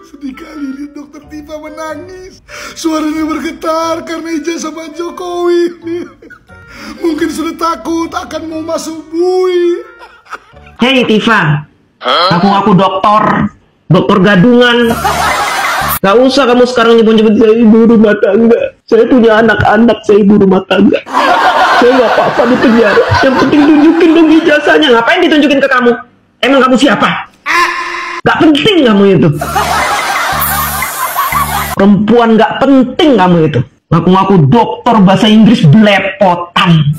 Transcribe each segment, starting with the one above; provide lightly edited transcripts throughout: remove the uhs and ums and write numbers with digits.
Sedih kali lihat Dokter Tifa menangis. Suaranya bergetar karena ijazah Pak Jokowi. Mungkin sudah takut akan mau masuk bui. Hei Tifa, aku dokter gadungan. Gak usah kamu sekarang nyebut-nyebut saya ibu rumah tangga. Saya punya anak-anak, saya ibu rumah tangga. Saya gak apa-apa di penjara. Yang penting tunjukin dong ijazahnya. Ngapain ditunjukin ke kamu? Emang kamu siapa? Gak penting kamu itu. Perempuan gak penting kamu itu. Ngaku-ngaku dokter bahasa Inggris belepotan.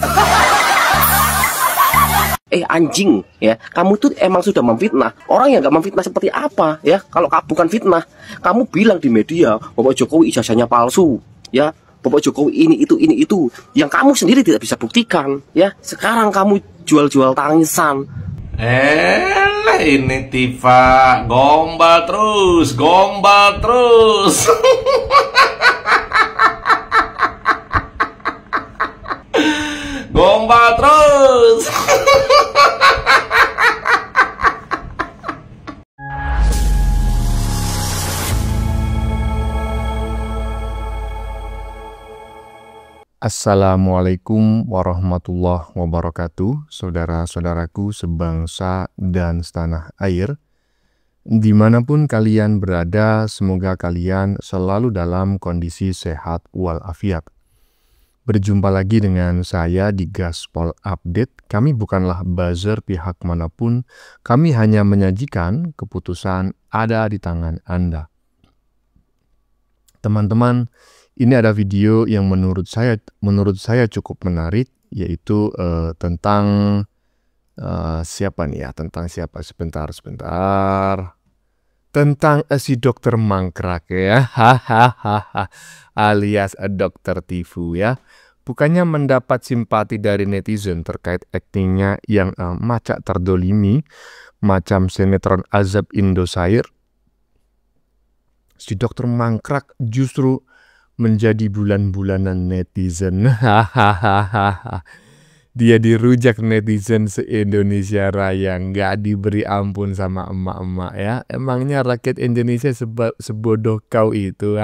Anjing ya, kamu tuh emang sudah memfitnah. Orang yang gak memfitnah seperti apa ya? Kalau bukan fitnah, kamu bilang di media Bapak Jokowi ijazahnya palsu ya, Bapak Jokowi ini itu yang kamu sendiri tidak bisa buktikan ya. Sekarang kamu jual-jual tangisan. Ini Tifa gombal terus gombal terus. Assalamualaikum warahmatullahi wabarakatuh, saudara-saudaraku sebangsa dan setanah air. Dimanapun kalian berada, semoga kalian selalu dalam kondisi sehat walafiat. Berjumpa lagi dengan saya di Gaspol Update. Kami bukanlah buzzer pihak manapun, kami hanya menyajikan keputusan ada di tangan Anda. Teman-teman, ini ada video yang menurut saya cukup menarik, yaitu tentang siapa nih ya? Tentang siapa? Sebentar. Tentang si dokter mangkrak ya, alias dokter Tifu ya. Bukannya mendapat simpati dari netizen terkait aktingnya yang macak terdolimi, macam sinetron Azab Indosiar. Si dokter mangkrak justru menjadi bulan-bulanan netizen. Dia dirujak netizen se-Indonesia Raya, nggak diberi ampun sama emak-emak ya. Emangnya rakyat Indonesia sebodoh kau itu?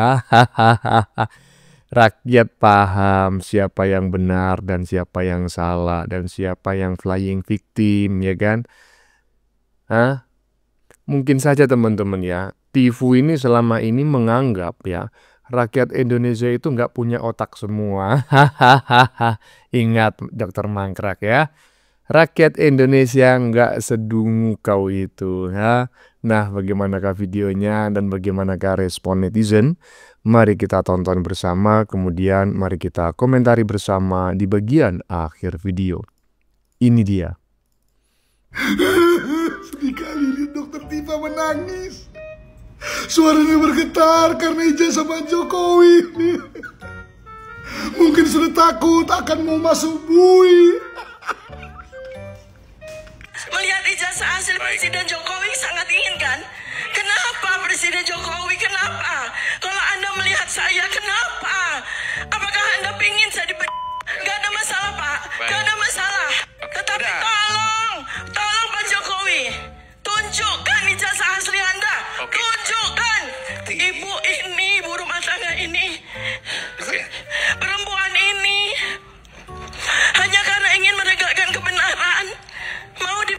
Rakyat paham siapa yang benar dan siapa yang salah dan siapa yang flying victim, ya kan? Mungkin saja teman-teman ya, Tifu ini selama ini menganggap ya, rakyat Indonesia itu nggak punya otak semua. Ingat dokter mangkrak ya. Rakyat Indonesia nggak sedungu kau itu. Ya. Nah, bagaimanakah videonya dan bagaimanakah respon netizen? Mari kita tonton bersama, kemudian mari kita komentari bersama di bagian akhir video. Ini dia. Sedih kali lihat Dokter Tifa menangis. Suaranya bergetar karena ijazah Pak Jokowi. Mungkin sudah takut akan mau masuk bui. Melihat ijazah hasil Presiden Jokowi sangat inginkan. Kenapa Presiden Jokowi? Kenapa? Kalau Anda melihat saya, kenapa? Apakah Anda pingin saya Gak ada masalah Pak, gak ada masalah. Tetapi tolong Pak Jokowi, tunjukkan ijazah asli Anda. Tunjukkan. Ibu ini, ibu rumah tangga ini, perempuan ini, hanya karena ingin menegakkan kebenaran, mau di...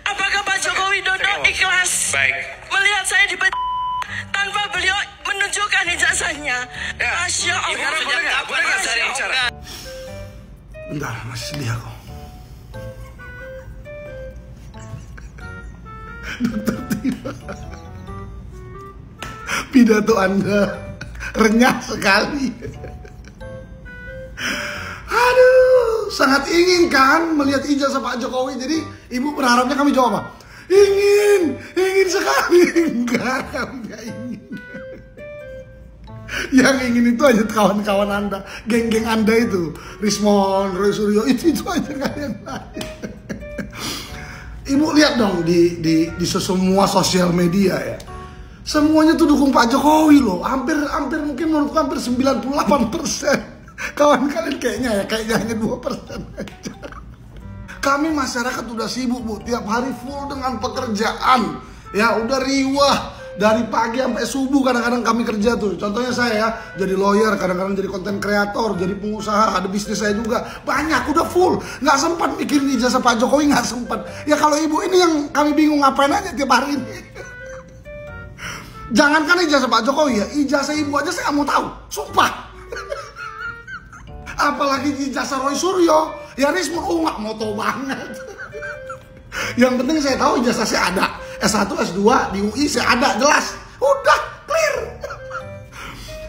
Apakah Pak Jokowi Dodo ikhlas melihat saya di tanpa beliau menunjukkan ijazahnya? Masya Allah. Bentar, masih sedih aku. Dokter Tifa, pidato Anda renyah sekali. Aduh, sangat ingin kan melihat ijazah Pak Jokowi. Jadi ibu berharapnya kami jawab apa? Ingin sekali. Enggak, kami enggak ingin. Yang ingin itu aja kawan-kawan Anda, geng-geng Anda itu, Rismon, Roy Suryo, itu aja kalian. Ibu lihat dong di semua sosial media ya. Semuanya tuh dukung Pak Jokowi loh. Hampir mungkin menurutku hampir 98%. Kawan kalian kayaknya hanya 2% aja. Kami masyarakat udah sibuk Bu, tiap hari full dengan pekerjaan. Ya udah riwah dari pagi sampai subuh kadang-kadang kami kerja tuh. Contohnya saya ya, jadi lawyer, kadang-kadang jadi konten kreator, jadi pengusaha, ada bisnis saya juga. Banyak, udah full. Nggak sempat mikirin ijazah Pak Jokowi, nggak sempat. Ya kalau ibu ini yang kami bingung ngapain aja tiap hari ini. Jangankan ijazah Pak Jokowi ya, ijazah ibu aja saya nggak mau tahu. Sumpah. Apalagi ijazah Roy Suryo. Ya Risma, nggak mau tahu banget. Yang penting saya tahu ijazah saya ada. S1, S2 di UI saya ada, jelas. Udah, clear.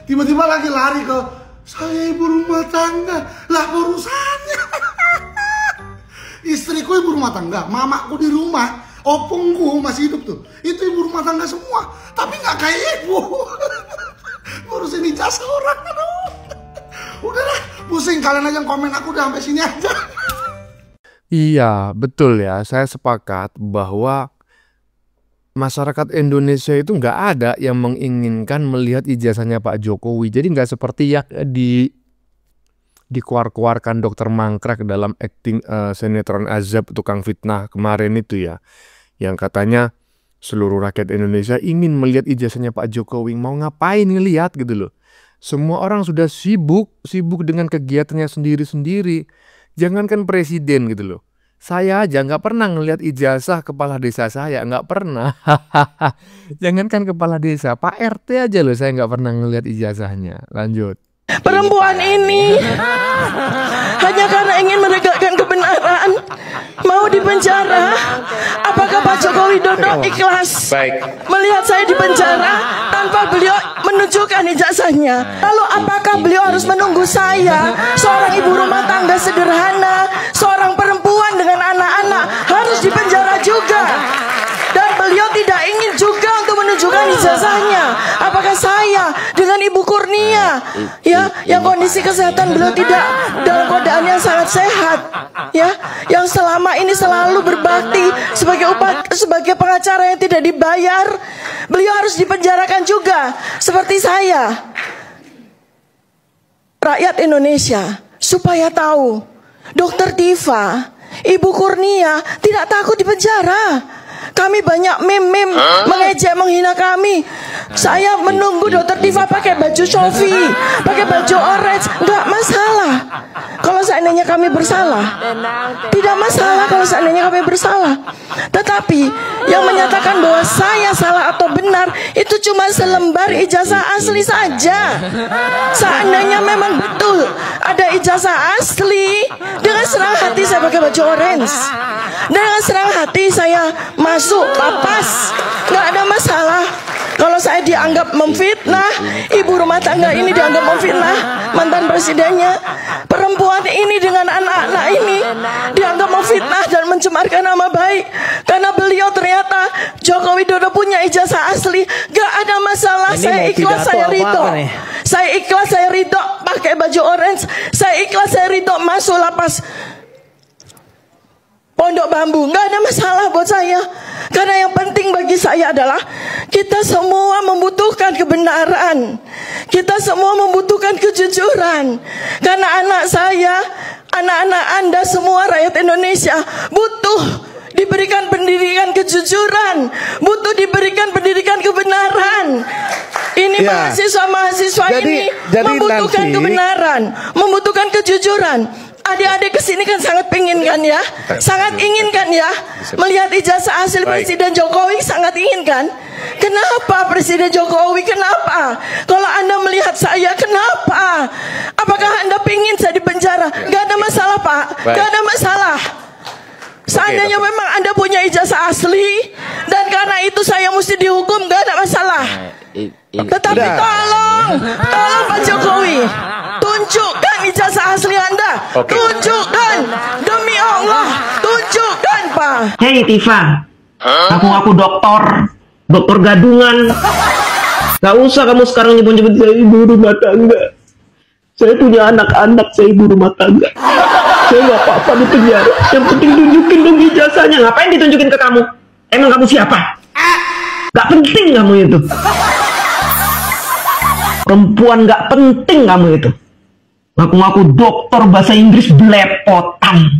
Tiba-tiba lagi lari ke, saya ibu rumah tangga. Lah urusannya. Istriku ibu rumah tangga, mamaku di rumah, opungku masih hidup tuh. Itu ibu rumah tangga semua. Tapi nggak kayak ibu. Ngurusin ijazah orang, aduh. Udahlah, pusing, kalian aja yang komen, aku udah sampai sini aja. Iya, betul ya. Saya sepakat bahwa masyarakat Indonesia itu nggak ada yang menginginkan melihat ijazahnya Pak Jokowi. Jadi nggak seperti yang dikuar-kuarkan Dokter Mangkrak dalam acting sinetron Azab Tukang Fitnah kemarin itu ya. Yang katanya seluruh rakyat Indonesia ingin melihat ijazahnya Pak Jokowi. Mau ngapain ngelihat gitu loh. Semua orang sudah sibuk dengan kegiatannya sendiri-sendiri. Jangankan presiden gitu loh. Saya aja nggak pernah ngelihat ijazah kepala desa saya, nggak pernah. Jangankan kepala desa, Pak RT aja loh saya nggak pernah ngelihat ijazahnya. Lanjut. Perempuan ini hanya karena ingin menegakkan kebenaran mau dipenjara. Apakah Pak Joko Widodo ikhlas melihat saya dipenjara tanpa beliau menunjukkan ijazahnya? Lalu apakah beliau harus menunggu saya, seorang ibu rumah tangga sederhana, seorang perempuan dengan anak-anak, harus dipenjara juga? Dan beliau tidak ingin juga untuk menunjukkan ijazahnya. Apakah saya dengan Ibu Kurnia ya, yang kondisi kesehatan beliau tidak dalam keadaan yang sangat sehat ya, yang selama ini selalu berbakti sebagai pengacara yang tidak dibayar, beliau harus dipenjarakan juga seperti saya? Rakyat Indonesia supaya tahu, Dokter Tifa, Ibu Kurnia tidak takut dipenjara. Kami banyak meme mengejek, menghina kami. Saya menunggu Dokter Tifa pakai baju Sofi, pakai baju orange, nggak masalah. Kalau seandainya kami bersalah, tidak masalah kalau seandainya kami bersalah. Tetapi yang menyatakan bahwa saya salah atau benar itu cuma selembar ijazah asli saja. Seandainya memang betul ada ijazah asli, dengan senang hati saya pakai baju orange, dengan senang hati saya masuk lapas, nggak ada masalah. Kalau saya dianggap memfitnah, ibu rumah tangga ini dianggap memfitnah mantan presidennya, perempuan ini dengan anak-anak ini dianggap memfitnah dan mencemarkan nama baik karena beliau ternyata Joko Widodo punya ijazah asli, gak ada masalah. Saya ikhlas, saya ridho. Saya ikhlas, saya ridho pakai baju orange. Saya ikhlas, saya ridho masuk lapas Pondok Bambu, nggak ada masalah buat saya. Karena yang penting bagi saya adalah kita semua membutuhkan kebenaran, kita semua membutuhkan kejujuran. Karena anak saya, anak-anak Anda semua rakyat Indonesia butuh diberikan pendidikan kejujuran, butuh diberikan pendidikan kebenaran. Ini mahasiswa-mahasiswa ini membutuhkan kebenaran, membutuhkan kejujuran. Adik-adik kesini kan sangat pengen kan ya, sangat ingin kan ya melihat ijazah asli Presiden Jokowi, sangat ingin kan. Kenapa Presiden Jokowi? Kenapa? Kalau Anda melihat saya, kenapa? Apakah Anda pengen saya di penjara? Gak ada masalah Pak, gak ada masalah. Seandainya memang Anda punya ijazah asli dan karena itu saya mesti dihukum, gak ada masalah. Tetapi tolong Pak Jokowi, tunjukkan ijazah asli Anda. Tunjukkan, demi Allah, tunjukkan Pak. Hei Tifa, aku dokter gadungan. Gak usah kamu sekarang nyebut-nyebut saya ibu rumah tangga. Saya punya anak-anak, saya ibu rumah tangga. Saya gak apa-apa di penjara. Yang penting tunjukin dong ijazahnya. Ngapain ditunjukin ke kamu? Emang kamu siapa? Gak penting kamu itu. Perempuan gak penting kamu itu. Ngaku-ngaku dokter bahasa Inggris belepotan.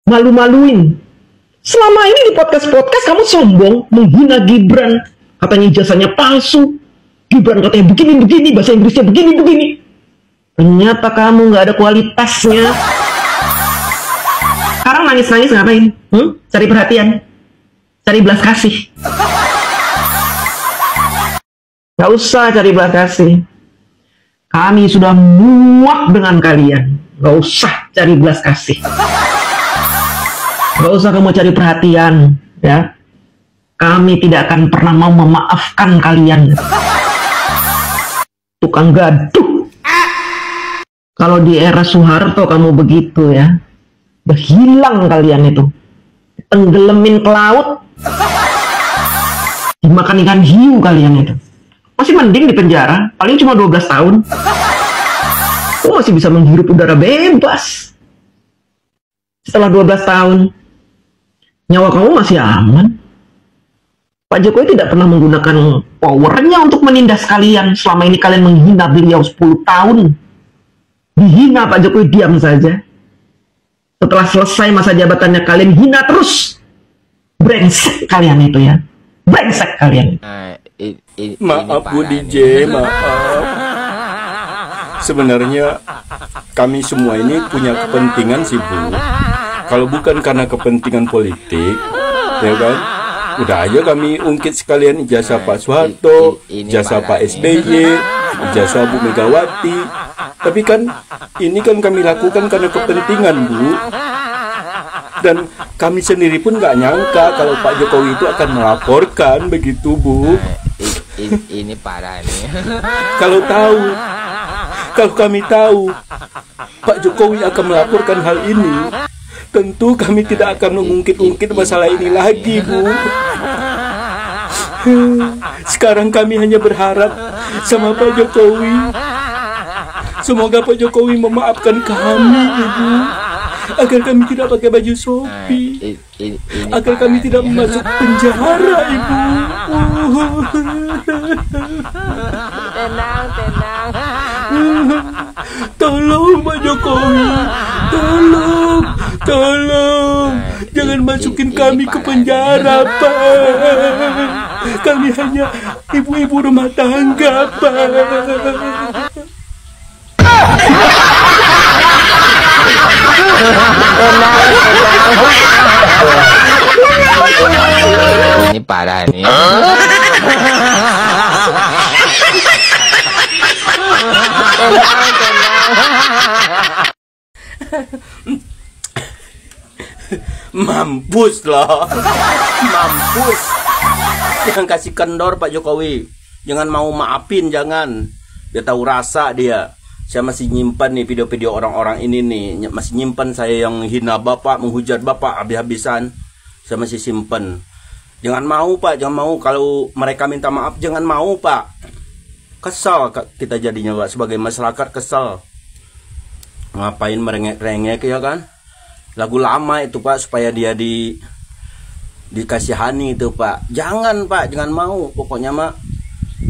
Malu-maluin. Selama ini di podcast-podcast kamu sombong, menghina Gibran, katanya ijazahnya palsu. Gibran katanya begini-begini, bahasa Inggrisnya begini-begini. Ternyata kamu nggak ada kualitasnya. Sekarang nangis-nangis ngapain? Cari perhatian, cari belas kasih. Gak usah cari belas kasih. Kami sudah muak dengan kalian. Gak usah cari belas kasih. Gak usah kamu cari perhatian, ya. Kami tidak akan pernah mau memaafkan kalian. Tukang gaduh. Kalau di era Soeharto kamu begitu, ya. Udah hilang kalian itu. Tenggelamin ke laut. Dimakan ikan hiu kalian itu. Masih mending di penjara, paling cuma 12 tahun. Kamu masih bisa menghirup udara bebas. Setelah 12 tahun, nyawa kamu masih aman. Pak Jokowi tidak pernah menggunakan powernya untuk menindas kalian. Selama ini kalian menghina beliau 10 tahun. Dihina Pak Jokowi, diam saja. Setelah selesai masa jabatannya, kalian hina terus. Brengsek kalian itu, ya. Brengsek kalian. Maaf Bu DJ, maaf. Sebenarnya kami semua ini punya kepentingan sih Bu. Kalau bukan karena kepentingan politik, ya kan, udah aja kami ungkit sekalian ijazah Pak Soeharto, ijazah Pak SBY, ijazah Bu Megawati. Tapi kan ini kan kami lakukan karena kepentingan Bu. Dan kami sendiri pun nggak nyangka kalau Pak Jokowi itu akan melaporkan begitu Bu. Ini parah nih. Kalau kami tahu Pak Jokowi akan melaporkan hal ini, tentu kami tidak akan mengungkit-ungkit masalah ini lagi Bu. Sekarang kami hanya berharap sama Pak Jokowi. Semoga Pak Jokowi memaafkan kami Ibu, agar kami tidak pakai baju Shopee, agar kami tidak masuk penjara Ibu. Tenang. Tolong Pak Jokowi, tolong, jangan masukin kami ke penjara Pak. Kami hanya ibu-ibu rumah tangga Pak. Ini parah nih. Mampus lah, mampus. Jangan kasih kendor Pak Jokowi, jangan mau maafin, jangan. Dia tahu rasa dia. Saya masih nyimpan nih video-video orang-orang ini nih, masih nyimpan saya yang hina Bapak, menghujat Bapak habis-habisan. Saya masih simpen. Jangan mau Pak, jangan mau. Kalau mereka minta maaf, jangan mau Pak. Kesal kita jadinya Pak, sebagai masyarakat kesal. Ngapain merengek-rengek ya kan? Lagu lama itu Pak, supaya dia dikasihani itu Pak. Jangan Pak, jangan mau. Pokoknya mah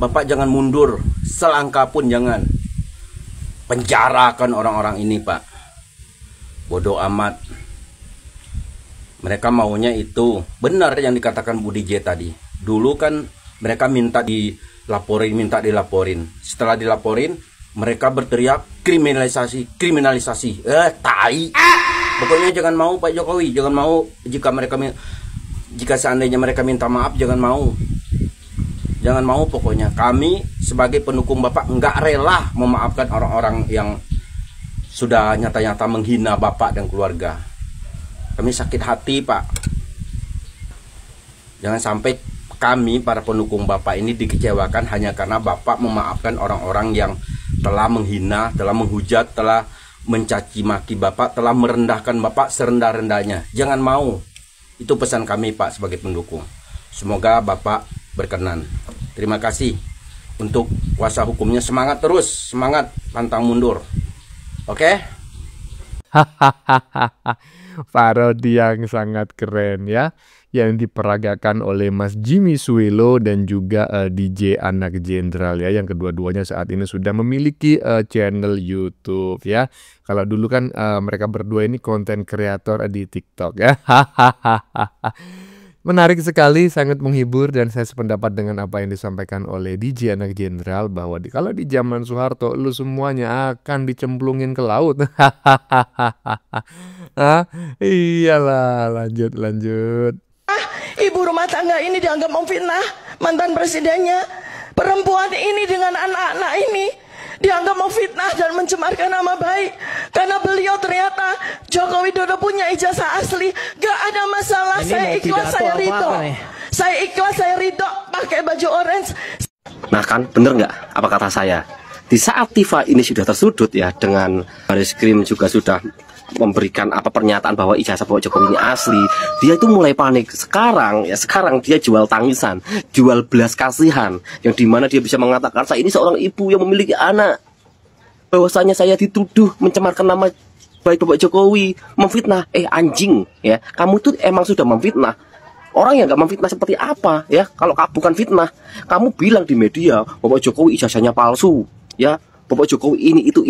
Bapak jangan mundur selangkah pun, jangan. Penjarakan orang-orang ini Pak. Bodoh amat. Mereka maunya itu. Benar yang dikatakan Bu DJ tadi. Dulu kan mereka minta dilaporin. Setelah dilaporin, mereka berteriak kriminalisasi. Tai. Pokoknya jangan mau Pak Jokowi, jangan mau. Jika seandainya mereka minta maaf, jangan mau. Jangan mau pokoknya. Kami sebagai pendukung Bapak nggak rela memaafkan orang-orang yang sudah nyata-nyata menghina Bapak dan keluarga. Kami sakit hati Pak. Jangan sampai kami para pendukung Bapak ini dikecewakan hanya karena Bapak memaafkan orang-orang yang telah menghina, telah menghujat, telah mencaci maki Bapak, telah merendahkan Bapak serendah-rendahnya. Jangan mau. Itu pesan kami Pak sebagai pendukung. Semoga Bapak berkenan. Terima kasih untuk kuasa hukumnya. Semangat terus, semangat, pantang mundur. Oke? Parodi yang sangat keren ya. yang diperagakan oleh Mas Jimmy Suelo dan juga DJ Anak Jenderal ya, yang kedua-duanya saat ini sudah memiliki channel YouTube ya. Kalau dulu kan mereka berdua ini konten kreator di TikTok ya. Menarik sekali, sangat menghibur, dan saya sependapat dengan apa yang disampaikan oleh DJ Anak Jenderal bahwa kalau di zaman Soeharto lu semuanya akan dicemplungin ke laut. Iyalah, lanjut. Ibu rumah tangga ini dianggap memfitnah mantan presidennya. Perempuan ini dengan anak-anak ini dianggap memfitnah dan mencemarkan nama baik. Karena beliau ternyata Joko Widodo punya ijazah asli. Gak ada masalah, saya ikhlas, saya ridho. Saya ikhlas, saya ridho pakai baju orange. Nah kan, bener nggak apa kata saya? Di saat Tifa ini sudah tersudut ya, dengan Baris Krim juga sudah memberikan pernyataan bahwa ijazah Bapak Jokowi ini asli, dia itu mulai panik. Sekarang dia jual tangisan, jual belas kasihan, yang dimana dia bisa mengatakan, saya ini seorang ibu yang memiliki anak, bahwasanya saya dituduh mencemarkan nama baik Bapak Jokowi, memfitnah. Anjing ya, kamu tuh emang sudah memfitnah. Orang yang nggak memfitnah seperti apa ya? Kalau bukan fitnah, kamu bilang di media Bapak Jokowi ijazahnya palsu ya, Bapak Jokowi ini itu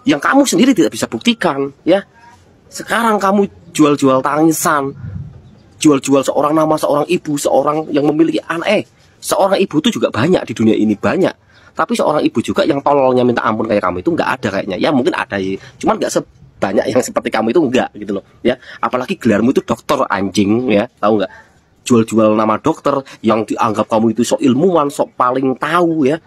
yang kamu sendiri tidak bisa buktikan ya. Sekarang kamu jual-jual tangisan, jual-jual seorang nama, seorang ibu, seorang yang memiliki anak. Seorang ibu itu juga banyak di dunia ini, banyak. Tapi seorang ibu juga yang tololnya minta ampun kayak kamu itu nggak ada kayaknya. Ya mungkin ada ya, cuman nggak sebanyak yang seperti kamu itu, enggak gitu loh ya. Apalagi gelarmu itu dokter, anjing ya, tahu nggak? Jual-jual nama dokter yang dianggap kamu itu sok ilmuwan, sok paling tahu ya.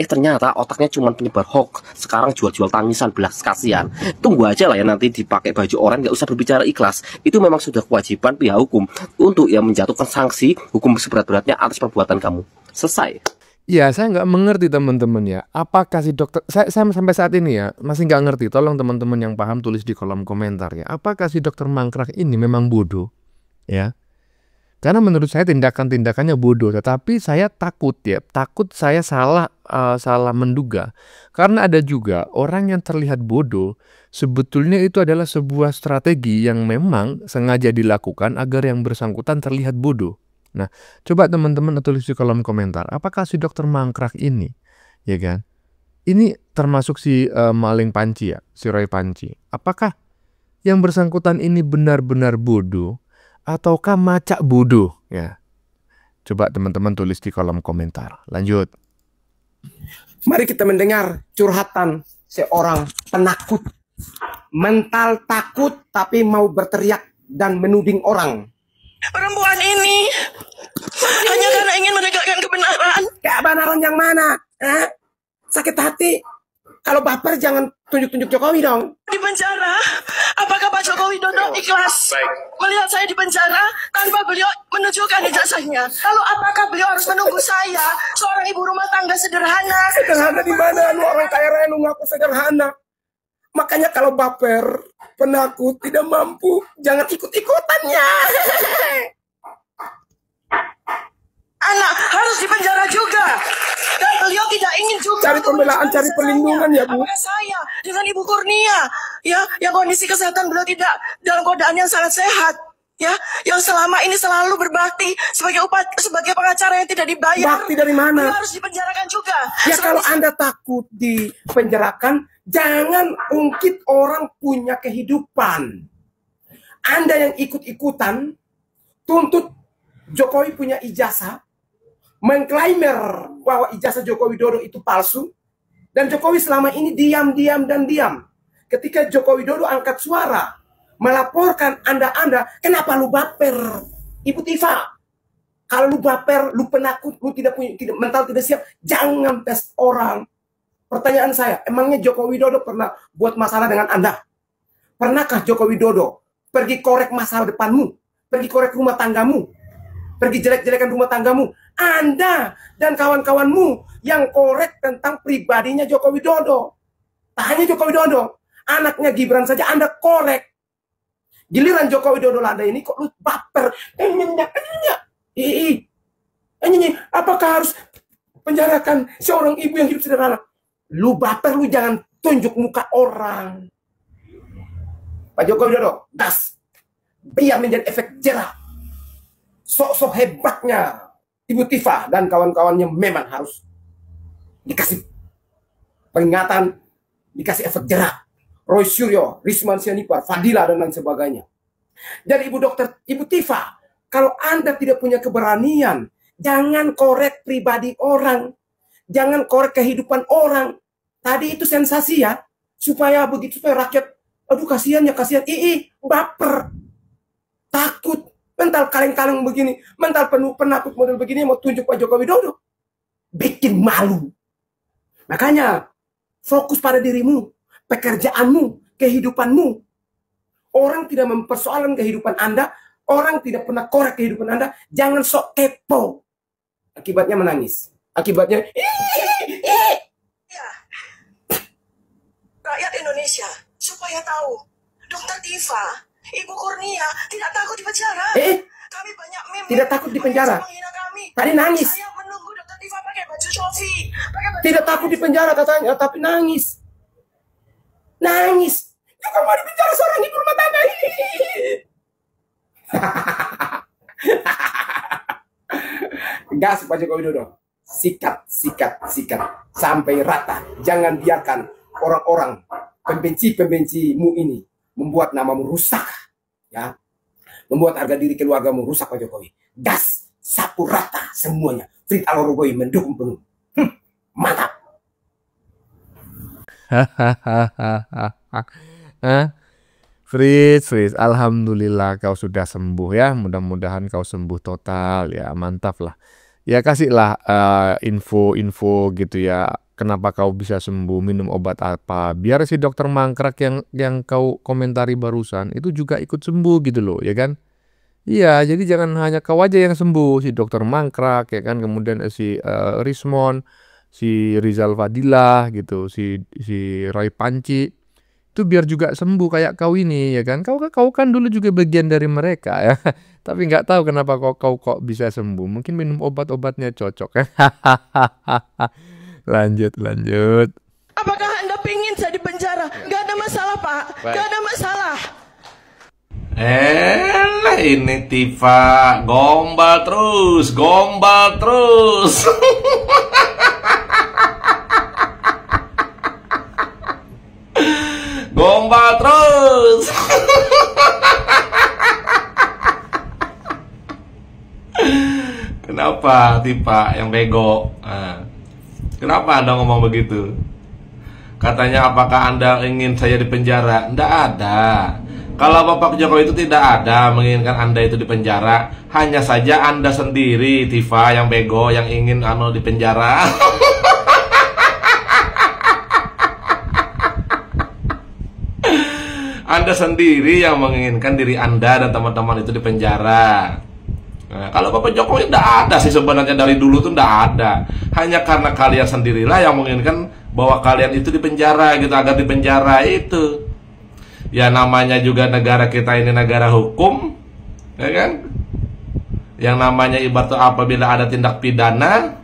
Ternyata otaknya cuma penyebar hoax. Sekarang jual-jual tangisan, belas kasihan. Tunggu aja lah ya, nanti dipakai baju oranye, nggak usah berbicara ikhlas. Itu memang sudah kewajiban pihak hukum untuk menjatuhkan sanksi hukum seberat-beratnya atas perbuatan kamu. Selesai. Ya, saya nggak mengerti teman-teman ya. Apakah si dokter, saya sampai saat ini ya masih nggak ngerti. Tolong teman-teman yang paham tulis di kolom komentar ya. Apakah si dokter mangkrak ini memang bodoh ya? Karena menurut saya tindakan-tindakannya bodoh, tetapi saya takut saya salah menduga. Karena ada juga orang yang terlihat bodoh, sebetulnya itu adalah sebuah strategi yang memang sengaja dilakukan agar yang bersangkutan terlihat bodoh. Nah, coba teman-teman tulis di kolom komentar, apakah si dokter mangkrak ini, ya kan? Ini termasuk si maling panci ya, si Roy Panci. Apakah yang bersangkutan ini benar-benar bodoh? Ataukah macak bodoh ya? Coba teman-teman tulis di kolom komentar. Lanjut. Mari kita mendengar curhatan seorang penakut, mental takut tapi mau berteriak dan menuding orang. Perempuan ini hanya karena ingin menegakkan kebenaran. Kebenaran yang mana? Sakit hati. Kalau baper jangan tunjuk-tunjuk Jokowi dong. Di penjara, apakah Pak Jokowi Dodo ikhlas melihat saya di penjara tanpa beliau menunjukkan ijazahnya? Lalu apakah beliau harus menunggu saya, seorang ibu rumah tangga sederhana? Sederhana di mana? Lu orang kaya raya, lu ngaku sederhana. Makanya kalau baper, penakut, tidak mampu, jangan ikut-ikutannya. Anak harus dipenjara juga. Dan beliau tidak ingin juga cari pembelaan, cari perlindungan ya Bu. Apakah saya dengan Ibu Kurnia ya, yang kondisi kesehatan beliau tidak dalam keadaan yang sangat sehat ya, yang selama ini selalu berbakti sebagai pengacara yang tidak dibayar. Bakti dari mana? Beliau harus dipenjarakan juga. Ya kalau Anda takut dipenjarakan, jangan ungkit orang punya kehidupan. Anda yang ikut-ikutan tuntut Jokowi punya ijazah, mengklaimer bahwa ijazah Joko Widodo itu palsu, dan Jokowi selama ini diam. Ketika Joko Widodo angkat suara melaporkan Anda, kenapa lu baper? Ibu Tifa, kalau lu baper, lu penakut, lu tidak mental tidak siap, jangan tes orang. Pertanyaan saya, emangnya Joko Widodo pernah buat masalah dengan Anda? Pernahkah Joko Widodo pergi korek masalah depanmu, pergi korek rumah tanggamu, pergi jelek-jelekan rumah tanggamu? Anda dan kawan-kawanmu yang korek tentang pribadinya Joko Widodo. Tak hanya Joko Widodo, anaknya Gibran saja Anda korek. Giliran Joko Widodo lada ini kok lu baper. Apakah harus penjarakan seorang ibu yang hidup sederhana? Lu baper, lu jangan tunjuk muka orang. Pak Joko Widodo, gas. Biar menjadi efek jerah. sok-sok hebatnya Ibu Tifa dan kawan-kawannya memang harus dikasih peringatan, dikasih efek jerak. Roy Suryo, Risman Sianipar, Fadila, dan lain sebagainya. Dan Ibu Tifa, kalau Anda tidak punya keberanian, jangan korek pribadi orang. Jangan korek kehidupan orang. Tadi itu sensasi ya. Supaya begitu, supaya rakyat, aduh kasihan ya, kasihan. Baper. Takut. Mental kaleng-kaleng begini. Mental penuh penakut model begini mau tunjuk Pak Joko Widodo. Bikin malu. Makanya, fokus pada dirimu. Pekerjaanmu, kehidupanmu. Orang tidak mempersoalkan kehidupan Anda. Orang tidak pernah korek kehidupan Anda. Jangan sok kepo. Akibatnya menangis. Akibatnya Ya. Rakyat Indonesia supaya tahu, Dokter Tifa, Ibu Kurnia tidak takut di penjara. Kami banyak meme. Tidak takut di penjara. Tadi nangis. Saya menunggu Dokter Tifa pakai baju Shopee. Tidak takut di penjara katanya, tapi nangis. Nangis. Juga mau di penjara seorang ibu rumah tangga. Gas Pak Joko Widodo. Sikat, sikat, sikat. Sampai rata. Jangan biarkan orang-orang pembenci-pembencimu ini membuat namamu rusak. Ya. Membuat harga diri keluargamu rusak Pak Jokowi. Gas, sapu rata semuanya. Frit Aloroboy mendukung penuh. Mantap. Fritz, alhamdulillah kau sudah sembuh ya. Mudah-mudahan kau sembuh total ya. Mantap lah. Ya kasihlah info-info gitu ya. Kenapa kau bisa sembuh, minum obat apa. Biar si dokter mangkrak yang kau komentari barusan itu juga ikut sembuh gitu loh ya kan. Iya, jadi jangan hanya kau aja yang sembuh. Si dokter mangkrak ya kan. Kemudian si Rismon, si Rizal Fadilah gitu, si Roy Panci. Itu biar juga sembuh kayak kau ini ya kan. Kau kan dulu juga bagian dari mereka ya. Tapi nggak tahu kenapa kau kok bisa sembuh. Mungkin minum obat-obatnya cocok ya. Lanjut. Apakah Anda pingin saya di penjara? Gak ada masalah Pak. Gak ada masalah. Ini Tifa gombal terus. Gombal terus. Kenapa Tifa yang bego? Kenapa Anda ngomong begitu? Katanya apakah Anda ingin saya di penjara? Nggak ada. Kalau Bapak Jokowi itu tidak ada menginginkan Anda itu di penjara. Hanya saja Anda sendiri Tifa yang bego yang ingin di penjara. Anda sendiri yang menginginkan diri Anda dan teman-teman itu di penjara. Nah, kalau Bapak Jokowi tidak ada sih sebenarnya dari dulu tuh tidak ada. Hanya karena kalian sendirilah yang menginginkan bahwa kalian itu di penjara gitu, agar di penjara itu. Ya namanya juga negara kita ini negara hukum, ya kan? Yang namanya ibarat apabila ada tindak pidana,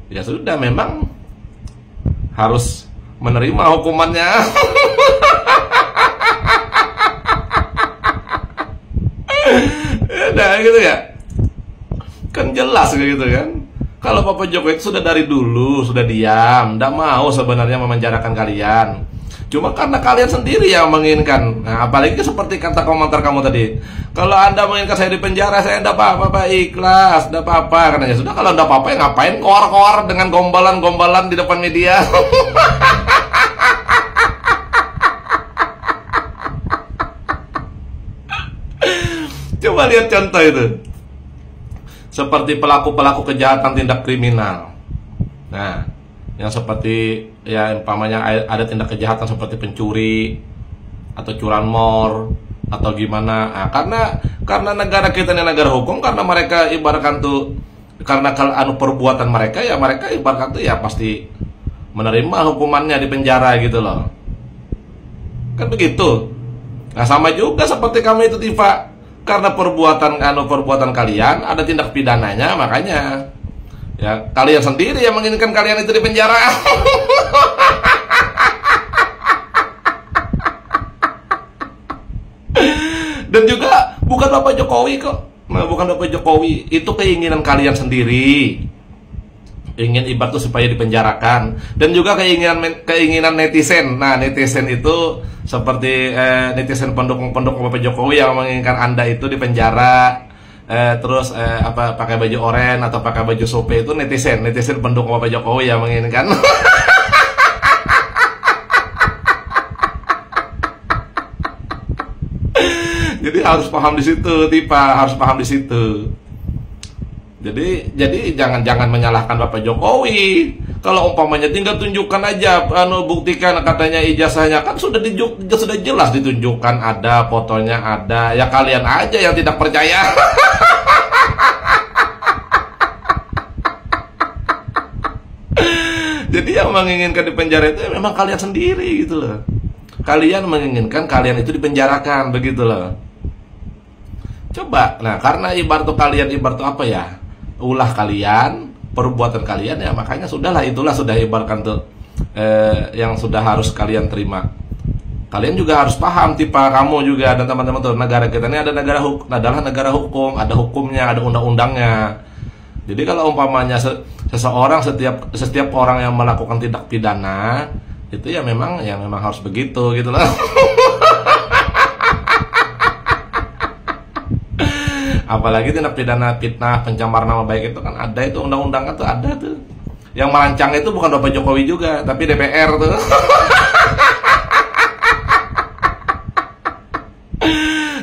ya sudah memang harus menerima hukumannya. Nah gitu ya. Kan jelas gitu kan. Kalau Bapak Jokowi itu sudah dari dulu sudah diam, tidak mau sebenarnya memenjarakan kalian. Cuma karena kalian sendiri yang menginginkan. Nah, apalagi seperti kata komentar kamu tadi. Kalau Anda menginginkan saya di penjara, saya tidak apa-apa, Pak, ikhlas, tidak apa-apa. Katanya sudah, kalau tidak apa-apa ya ngapain koar-koar dengan gombalan-gombalan di depan media. Coba lihat contoh itu. Seperti pelaku-pelaku kejahatan tindak kriminal. Nah, yang seperti ya umpamanya ada tindak kejahatan seperti pencuri atau curanmor atau gimana. Nah, karena negara kita ini negara hukum, karena mereka ibaratkan tuh karena kalau perbuatan mereka ya mereka ibaratkan tuh ya pasti menerima hukumannya di penjara gitu loh. Kan begitu. Nah, sama juga seperti kami itu Tifa. Karena perbuatan kalian ada tindak pidananya, makanya ya kalian sendiri yang menginginkan kalian itu di penjara. Dan juga bukan Bapak Jokowi kok. Nah, bukan Bapak Jokowi, itu keinginan kalian sendiri. Ingin ibarat tuh supaya dipenjarakan, dan juga keinginan netizen. Nah, netizen itu seperti netizen pendukung Bapak Jokowi yang menginginkan Anda itu dipenjara, terus apa pakai baju oranye atau pakai baju sope, itu netizen pendukung Bapak Jokowi yang menginginkan. Jadi harus paham di situ, Tifa, harus paham di situ. Jadi jangan menyalahkan Bapak Jokowi. Kalau umpamanya tinggal tunjukkan aja, buktikan katanya ijazahnya, kan sudah jelas ditunjukkan, ada fotonya, ada. Ya kalian aja yang tidak percaya. Jadi yang menginginkan dipenjara itu memang kalian sendiri gitu loh. Kalian menginginkan kalian itu dipenjarakan, begitu loh. Coba, nah karena ibarat apa ya? Ulah kalian, perbuatan kalian, ya makanya sudahlah, itulah sudah ibaratkan tuh yang sudah harus kalian terima. Kalian juga harus paham, Tifa, kamu juga dan teman-teman tuh, negara kita ini adalah negara hukum, ada hukumnya, ada undang-undangnya. Jadi kalau umpamanya seseorang, setiap orang yang melakukan tindak pidana itu ya memang harus begitu gitu loh. Apalagi tindak pidana fitnah, pencemaran nama baik itu kan ada, itu undang-undangnya tuh ada tuh. Yang merancang itu bukan Bapak Jokowi juga, tapi DPR tuh.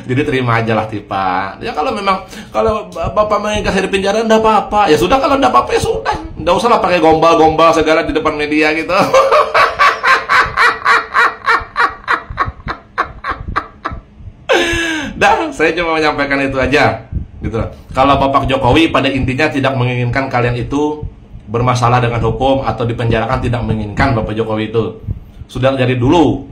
Jadi terima aja lah, Tifa. Ya kalau Bapak menginginkan saya di penjara, enggak apa-apa. Ya sudah, kalau enggak apa-apa ya sudah. Enggak usah lah pakai gombal-gombal segala di depan media gitu. Dah, saya cuma menyampaikan itu aja. Gitu. Kalau Bapak Jokowi pada intinya tidak menginginkan kalian itu bermasalah dengan hukum atau dipenjarakan, tidak menginginkan Bapak Jokowi itu. Sudah dari dulu.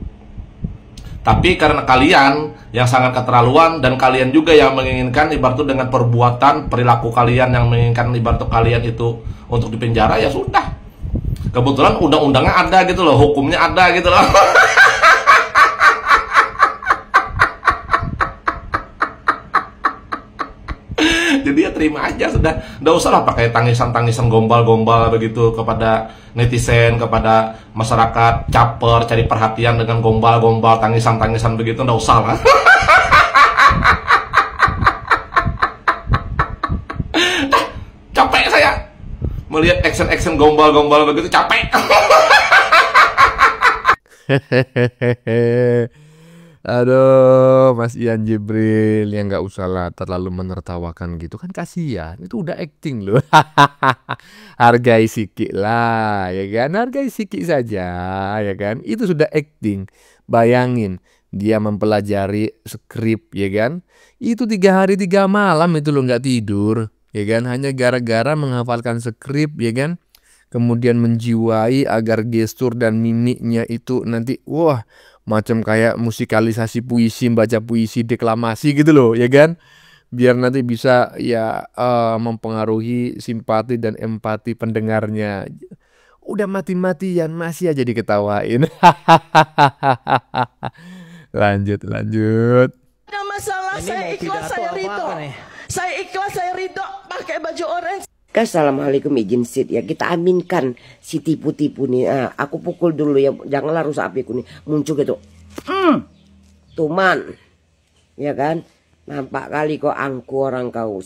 Tapi karena kalian yang sangat keterlaluan, dan kalian juga yang menginginkan ibarat itu dengan perbuatan, perilaku kalian yang menginginkan ibarat kalian itu untuk dipenjara, ya sudah. Kebetulan undang-undangnya ada gitu loh, hukumnya ada gitu loh. Jadi ya terima aja sudah, nggak usah lah pakai tangisan gombal-gombal begitu kepada netizen, kepada masyarakat, caper, cari perhatian dengan gombal-gombal, tangisan begitu, nggak usah lah. Capek saya melihat action gombal-gombal begitu, capek. Aduh, Mas Ian Jibril, yang nggak usah lah terlalu menertawakan gitu kan, kasihan. Itu udah acting loh. Hargai sikit lah, ya kan? Hargai sikit saja, ya kan? Itu sudah acting. Bayangin, dia mempelajari skrip, ya kan? Itu 3 hari 3 malam itu loh nggak tidur, ya kan? Hanya gara-gara menghafalkan skrip, ya kan? Kemudian menjiwai agar gestur dan mimiknya itu nanti, wah, macam kayak musikalisasi puisi, baca puisi, deklamasi gitu loh, ya kan? Biar nanti bisa ya mempengaruhi simpati dan empati pendengarnya. Udah mati-matian masih aja diketawain. Lanjut. Ada masalah, saya ikhlas, saya ridho. Saya ikhlas, saya ridho pakai baju orange. Assalamualaikum, izin sit ya, kita aminkan si tipu-tipu nih. Aku pukul dulu ya, janganlah rusak apiku nih. Muncul gitu, tuman, ya kan? Nampak kali kau angku orang kau.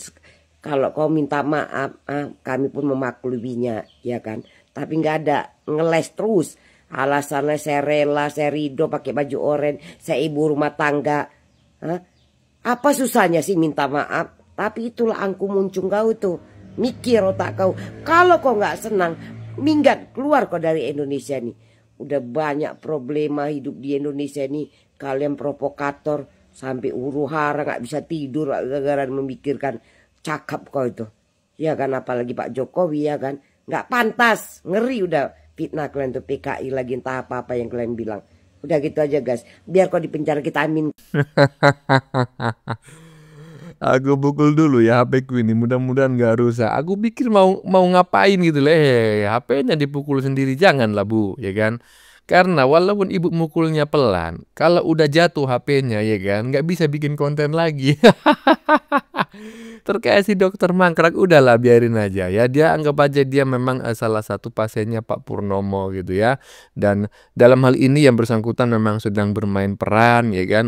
Kalau kau minta maaf, kami pun memakluminya, ya kan? Tapi nggak ada, ngeles terus. Alasannya saya rela, saya ridho pakai baju oranye, saya ibu rumah tangga. Apa susahnya sih minta maaf? Tapi itulah angku muncul kau tuh. Mikir otak kau. Kalau kau nggak senang, minggat, keluar kau dari Indonesia nih. Udah banyak problema hidup di Indonesia nih. Kalian provokator, sampai huru hara nggak bisa tidur gara-gara memikirkan cakap kau itu. Ya kan, apalagi Pak Jokowi, ya kan. Nggak pantas, ngeri udah fitnah kalian tuh, PKI lagi entah apa-apa yang kalian bilang. Udah gitu aja guys, biar kau di penjara kita amin. Aku pukul dulu ya HP ku ini, mudah-mudahan gak rusak. Aku pikir mau ngapain gitu lah. HP-nya dipukul sendiri, janganlah Bu, ya kan? Karena walaupun ibu mukulnya pelan, kalau udah jatuh HP-nya, ya kan, nggak bisa bikin konten lagi. Terkait si dokter mangkrak, udahlah biarin aja ya. Dia anggap aja dia memang salah satu pasiennya Pak Purnomo gitu ya. Dan dalam hal ini yang bersangkutan memang sedang bermain peran ya kan.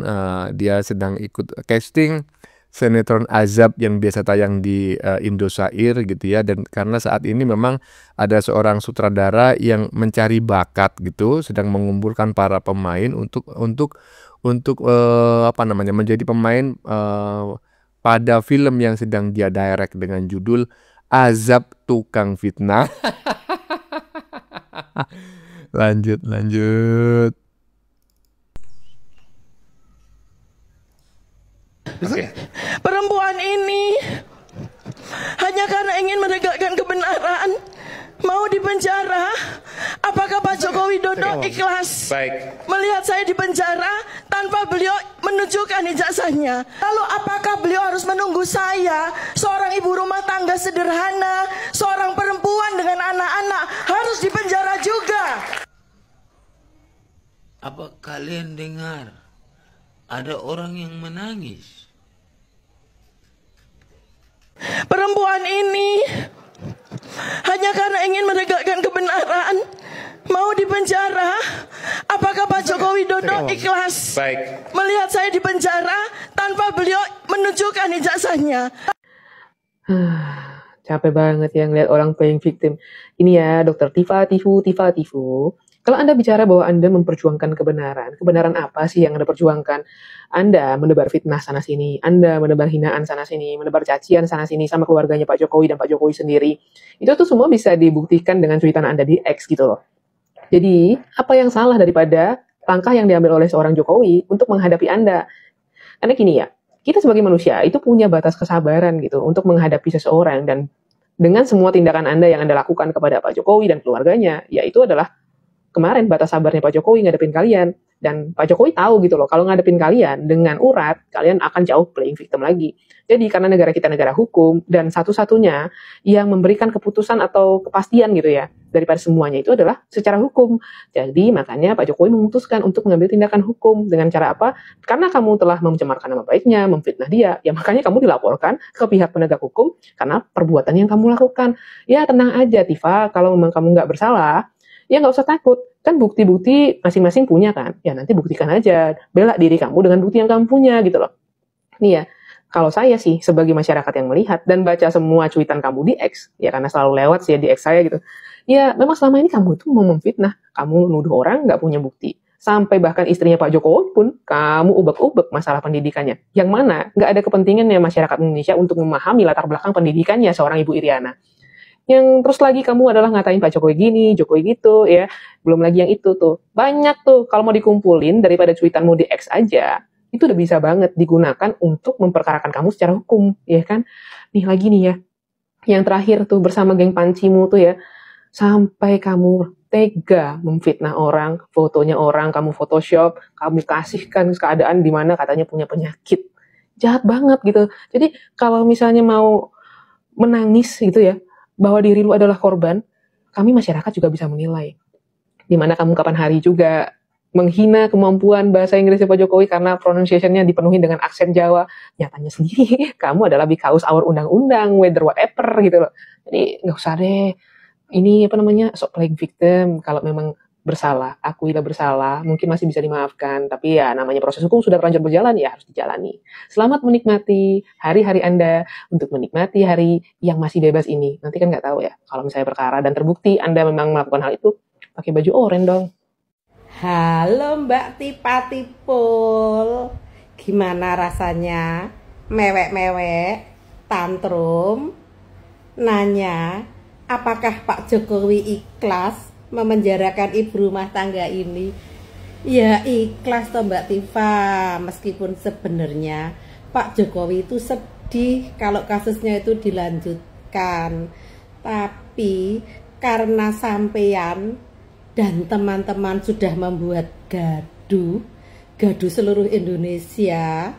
Dia sedang ikut casting sinetron Azab yang biasa tayang di Indosiar gitu ya. Dan karena saat ini memang ada seorang sutradara yang mencari bakat gitu, sedang mengumpulkan para pemain untuk menjadi pemain pada film yang sedang dia direct dengan judul Azab Tukang Fitnah. Lanjut. Perempuan ini hanya karena ingin menegakkan kebenaran mau dipenjara. Apakah Pak Joko Widodo ikhlas melihat saya dipenjara tanpa beliau menunjukkan ijazahnya? Lalu apakah beliau harus menunggu saya, seorang ibu rumah tangga sederhana, seorang perempuan dengan anak-anak, harus dipenjara juga? Apa kalian dengar ada orang yang menangis? Perempuan ini hanya karena ingin menegakkan kebenaran mau dipenjara. Apakah Pak Joko Widodo ikhlas melihat saya dipenjara tanpa beliau menunjukkan ijazahnya? Capek banget ya ngeliat orang playing victim. Ini ya Dokter Tifa. Kalau Anda bicara bahwa Anda memperjuangkan kebenaran apa sih yang Anda perjuangkan? Anda menebar fitnah sana-sini, Anda menebar hinaan sana-sini, menebar cacian sana-sini sama keluarganya Pak Jokowi dan Pak Jokowi sendiri. Itu tuh semua bisa dibuktikan dengan cuitan Anda di X gitu loh. Jadi, apa yang salah daripada langkah yang diambil oleh seorang Jokowi untuk menghadapi Anda? Karena gini ya, kita sebagai manusia itu punya batas kesabaran gitu untuk menghadapi seseorang, dan dengan semua tindakan Anda yang Anda lakukan kepada Pak Jokowi dan keluarganya, yaitu adalah kemarin batas sabarnya Pak Jokowi ngadepin kalian. Dan Pak Jokowi tahu gitu loh, kalau ngadepin kalian dengan urat, kalian akan jauh playing victim lagi. Jadi karena negara kita negara hukum, dan satu-satunya yang memberikan keputusan atau kepastian gitu ya, daripada semuanya itu adalah secara hukum. Jadi makanya Pak Jokowi memutuskan untuk mengambil tindakan hukum. Dengan cara apa? Karena kamu telah mencemarkan nama baiknya, memfitnah dia, ya makanya kamu dilaporkan ke pihak penegak hukum karena perbuatan yang kamu lakukan. Ya tenang aja Tifa, kalau memang kamu nggak bersalah, ya nggak usah takut. Kan bukti-bukti masing-masing punya kan. Ya nanti buktikan aja. Bela diri kamu dengan bukti yang kamu punya gitu loh. Nih ya, kalau saya sih sebagai masyarakat yang melihat dan baca semua cuitan kamu di X, ya karena selalu lewat sih ya di X saya gitu. Ya memang selama ini kamu itu mau memfitnah. Kamu nuduh orang nggak punya bukti. Sampai bahkan istrinya Pak Jokowi pun kamu ubek-ubek masalah pendidikannya. Yang mana nggak ada kepentingannya masyarakat Indonesia untuk memahami latar belakang pendidikannya seorang Ibu Iriana. Yang terus lagi kamu adalah ngatain Pak Jokowi gini, Jokowi gitu ya. Belum lagi yang itu tuh. Banyak tuh kalau mau dikumpulin daripada cuitanmu di X aja, itu udah bisa banget digunakan untuk memperkarakan kamu secara hukum, ya kan? Nih lagi nih ya. Yang terakhir tuh bersama geng pancimu tuh ya. Sampai kamu tega memfitnah orang, fotonya orang kamu Photoshop, kamu kasihkan keadaan di mana katanya punya penyakit. Jahat banget gitu. Jadi kalau misalnya mau menangis gitu ya, bahwa diri lu adalah korban, kami masyarakat juga bisa menilai. Dimana kamu kapan hari juga menghina kemampuan bahasa Inggrisnya Pak Jokowi karena pronunciation-nya dipenuhi dengan aksen Jawa. Nyatanya sendiri, kamu adalah because our undang-undang, whether whatever gitu loh. Jadi nggak usah deh, ini sok playing victim. Kalau memang bersalah, akuilah bersalah, mungkin masih bisa dimaafkan, tapi ya namanya proses hukum sudah terlanjur berjalan, ya harus dijalani. Selamat menikmati hari-hari Anda untuk menikmati hari yang masih bebas ini. Nanti kan nggak tahu ya, kalau misalnya perkara dan terbukti Anda memang melakukan hal itu, pakai baju oranye dong. Halo Mbak Tifa Tipul, gimana rasanya mewek-mewek, tantrum, nanya apakah Pak Jokowi ikhlas memenjarakan ibu rumah tangga ini? Ya ikhlas toh Mbak Tifa, meskipun sebenarnya Pak Jokowi itu sedih kalau kasusnya itu dilanjutkan, tapi karena sampean dan teman-teman sudah membuat gaduh seluruh Indonesia,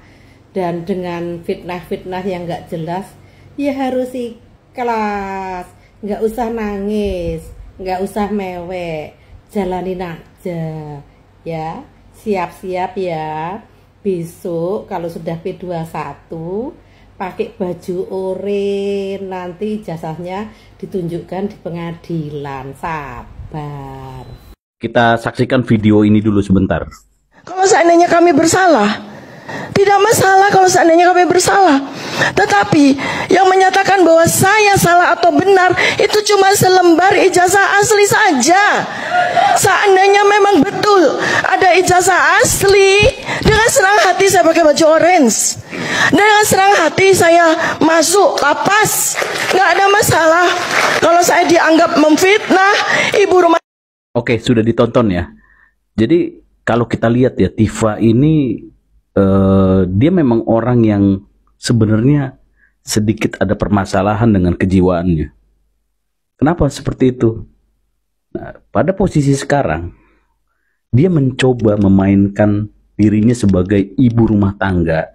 dan dengan fitnah-fitnah yang gak jelas, ya harus ikhlas, gak usah nangis, nggak usah mewek, jalanin aja ya. Siap-siap ya, besok kalau sudah P21 pakai baju oranye, nanti ijazahnya ditunjukkan di pengadilan. Sabar. Kita saksikan video ini dulu sebentar. Kalau seandainya kami bersalah, tidak masalah kalau seandainya kami bersalah. Tetapi yang menyatakan bahwa saya salah atau benar itu cuma selembar ijazah asli saja. Seandainya memang betul ada ijazah asli, dengan senang hati saya pakai baju orange. Dengan senang hati saya masuk lapas. Nggak ada masalah kalau saya dianggap memfitnah ibu rumah. Oke, sudah ditonton ya. Jadi kalau kita lihat ya, Tifa ini dia memang orang yang sebenarnya sedikit ada permasalahan dengan kejiwaannya. Kenapa seperti itu? Nah, pada posisi sekarang dia mencoba memainkan dirinya sebagai ibu rumah tangga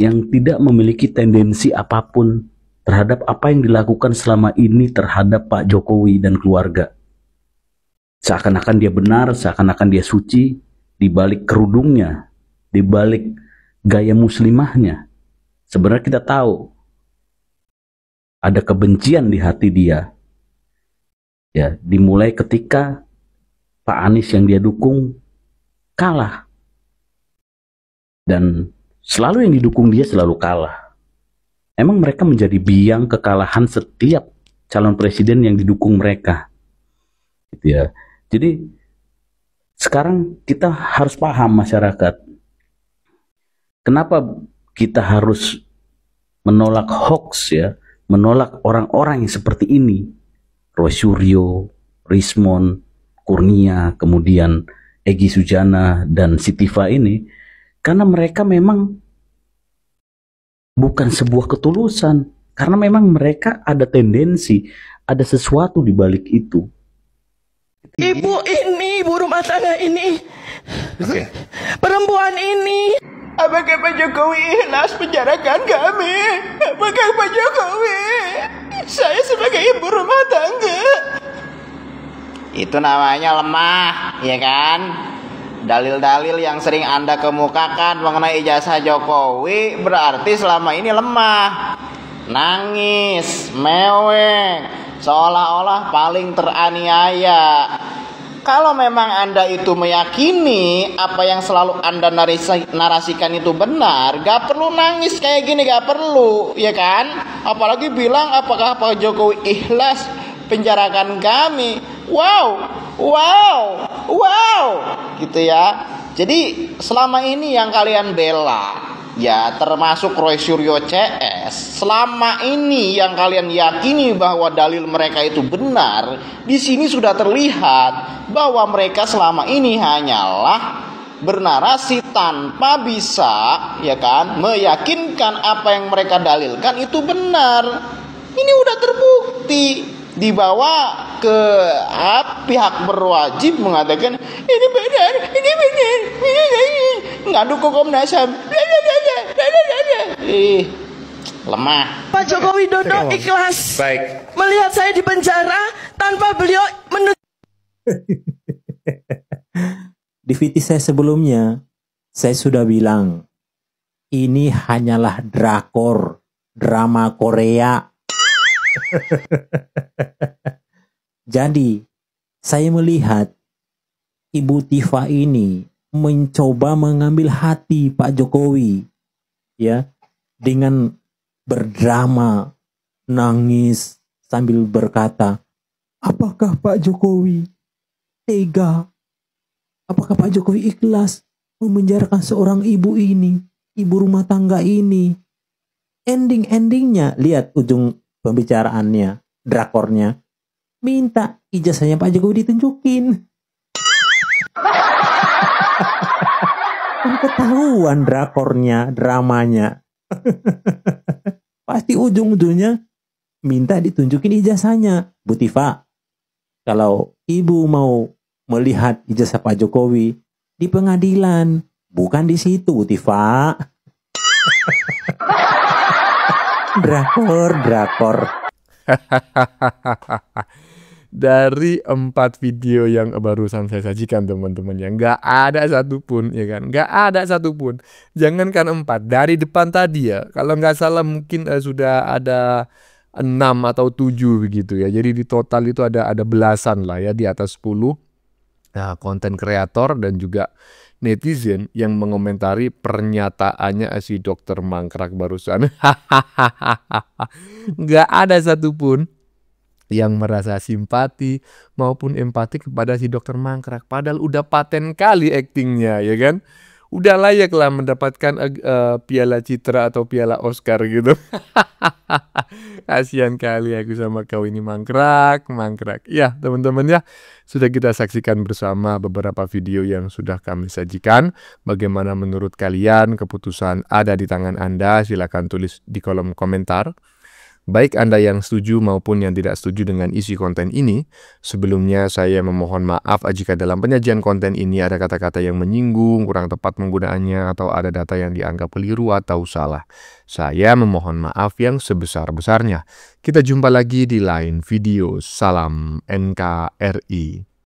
yang tidak memiliki tendensi apapun terhadap apa yang dilakukan selama ini terhadap Pak Jokowi dan keluarga. Seakan-akan dia benar, seakan-akan dia suci, di balik kerudungnya, di balik gaya muslimahnya. Sebenarnya kita tahu ada kebencian di hati dia. Ya, dimulai ketika Pak Anies yang dia dukung kalah. Dan selalu yang didukung dia selalu kalah. Emang mereka menjadi biang kekalahan setiap calon presiden yang didukung mereka. Gitu ya. Jadi sekarang kita harus paham masyarakat. Kenapa kita harus menolak hoax ya, menolak orang-orang yang seperti ini. Roy Suryo, Rismon, Kurnia, kemudian Egy Sujana dan Tifa ini, karena mereka memang bukan sebuah ketulusan, karena memang mereka ada tendensi, ada sesuatu di balik itu. Ibu ini, ibu rumah tangga ini, perempuan ini, apakah Pak Jokowi ikhlas penjarakan kami? Apakah Pak Jokowi? Saya sebagai ibu rumah tangga. Itu namanya lemah, ya kan? Dalil-dalil yang sering Anda kemukakan mengenai ijazah Jokowi berarti selama ini lemah. Nangis, mewek, seolah-olah paling teraniaya. Kalau memang Anda itu meyakini apa yang selalu Anda narasikan itu benar, gak perlu nangis kayak gini, gak perlu, ya kan? Apalagi bilang apakah Pak Jokowi ikhlas penjarakan kami. Wow, gitu ya. Jadi selama ini yang kalian bela, ya termasuk Roy Suryo CS, selama ini yang kalian yakini bahwa dalil mereka itu benar, di sini sudah terlihat bahwa mereka selama ini hanyalah bernarasi tanpa bisa, ya kan, meyakinkan apa yang mereka dalilkan itu benar. Ini udah terbukti. Dibawa ke pihak berwajib mengatakan ini benar, ngadu ke Komnas HAM. Lemah. Pak Jokowi Dodo ikhlas melihat saya di penjara tanpa beliau Di VT saya sebelumnya, saya sudah bilang, ini hanyalah drakor, drama Korea. Jadi, saya melihat Ibu Tifa ini mencoba mengambil hati Pak Jokowi, ya, dengan berdrama, nangis sambil berkata, apakah Pak Jokowi tega? Apakah Pak Jokowi ikhlas memenjarakan seorang ibu ini, ibu rumah tangga ini? Ending-endingnya, lihat ujung pembicaraannya, drakornya, minta ijazahnya Pak Jokowi ditunjukin. Kan ketahuan drakornya, dramanya. Pasti ujung-ujungnya minta ditunjukin ijazahnya. Bu Tifa, kalau ibu mau melihat ijazah Pak Jokowi di pengadilan, bukan di situ, Bu Tifa. Drakor. dari 4 video yang barusan saya sajikan teman-teman ya, nggak ada satupun ya kan, nggak ada satupun. Jangankan 4, dari depan tadi ya, kalau nggak salah mungkin sudah ada 6 atau 7 begitu ya. Jadi di total itu ada belasan lah ya, di atas 10 konten kreator dan juga netizen yang mengomentari pernyataannya si Dokter Mangkrak barusan. Nggak ada satupun yang merasa simpati maupun empati kepada si Dokter Mangkrak. Padahal udah paten kali aktingnya ya kan. Udah layak lah mendapatkan piala citra atau piala Oscar gitu. Kasihan kali aku sama kau ini Mangkrak. Ya teman-teman ya, sudah kita saksikan bersama beberapa video yang sudah kami sajikan. Bagaimana menurut kalian? Keputusan ada di tangan Anda. Silakan tulis di kolom komentar. Baik Anda yang setuju maupun yang tidak setuju dengan isi konten ini. Sebelumnya saya memohon maaf jika dalam penyajian konten ini ada kata-kata yang menyinggung, kurang tepat penggunaannya, atau ada data yang dianggap keliru atau salah. Saya memohon maaf yang sebesar-besarnya. Kita jumpa lagi di lain video. Salam NKRI.